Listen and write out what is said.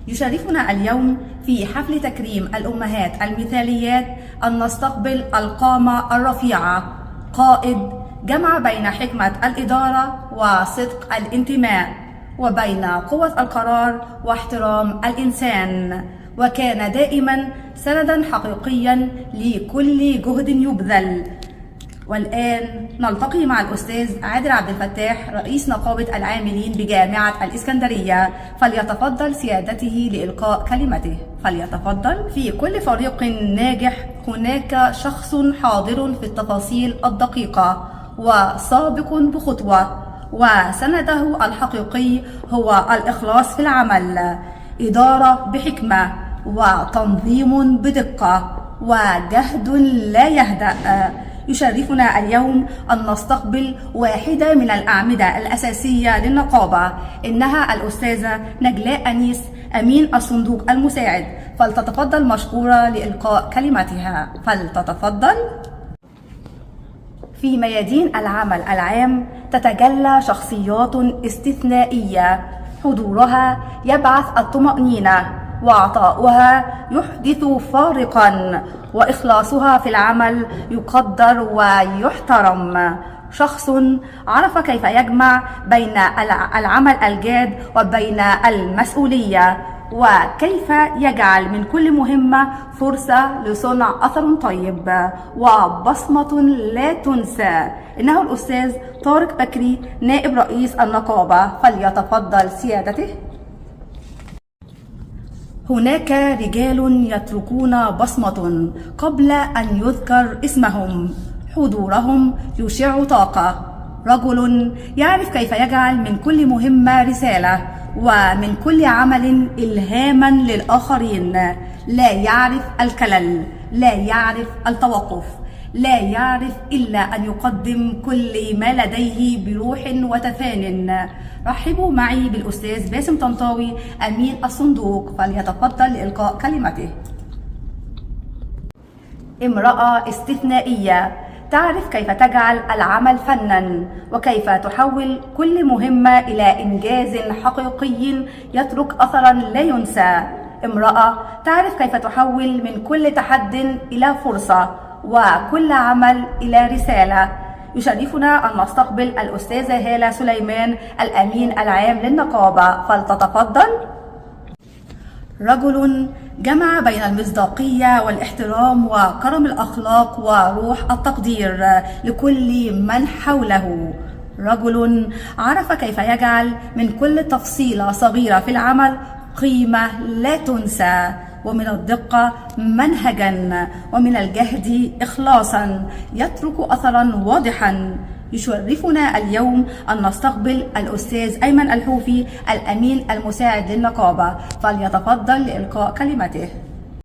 يشرفنا اليوم في حفل تكريم الأمهات المثاليات أن نستقبل القامة الرفيعة، قائد جمع بين حكمة الإدارة وصدق الانتماء، وبين قوة القرار واحترام الإنسان، وكان دائما سندا حقيقيا لكل جهد يبذل. والآن نلتقي مع الأستاذ عادل عبد الفتاح رئيس نقابة العاملين بجامعة الإسكندرية، فليتفضل سيادته لإلقاء كلمته. فليتفضل. في كل فريق ناجح هناك شخص حاضر في التفاصيل الدقيقة وسابق بخطوة، وسنده الحقيقي هو الإخلاص في العمل، إدارة بحكمة، وتنظيم بدقة، وجهد لا يهدأ. يشرفنا اليوم أن نستقبل واحدة من الأعمدة الأساسية للنقابة، إنها الأستاذة نجلاء أنيس أمين الصندوق المساعد، فلتتفضل مشكورة لإلقاء كلمتها. فلتتفضل. في ميادين العمل العام تتجلى شخصيات استثنائية، حضورها يبعث الطمأنينة، وعطاؤها يحدث فارقا، وإخلاصها في العمل يقدر ويحترم. شخص عرف كيف يجمع بين العمل الجاد وبين المسؤولية، وكيف يجعل من كل مهمة فرصة لصنع أثر طيب وبصمة لا تنسى. إنه الأستاذ طارق بكري نائب رئيس النقابة، فليتفضل سيادته. هناك رجال يتركون بصمة قبل أن يذكر اسمهم، حضورهم يشع طاقة. رجل يعرف كيف يجعل من كل مهمة رسالة، ومن كل عمل إلهاما للآخرين. لا يعرف الكلل، لا يعرف التوقف، لا يعرف إلا أن يقدم كل ما لديه بروح وتفان. رحبوا معي بالأستاذ باسم طنطاوي أمين الصندوق، فليتفضل لإلقاء كلمته. امرأة استثنائية تعرف كيف تجعل العمل فنا، وكيف تحول كل مهمة إلى إنجاز حقيقي يترك أثرا لا ينسى. امرأة تعرف كيف تحول من كل تحد إلى فرصة، وكل عمل إلى رسالة. يشرفنا أن نستقبل الأستاذة هالة سليمان الأمين العام للنقابة، فلتتفضل. رجل جمع بين المصداقية والاحترام وكرم الأخلاق وروح التقدير لكل من حوله. رجل عرف كيف يجعل من كل تفصيلة صغيرة في العمل قيمة لا تنسى، ومن الدقة منهجا، ومن الجهد إخلاصا يترك أثرا واضحا. يشرفنا اليوم أن نستقبل الأستاذ أيمن الحوفي الأمين المساعد للنقابة، فليتفضل لإلقاء كلمته.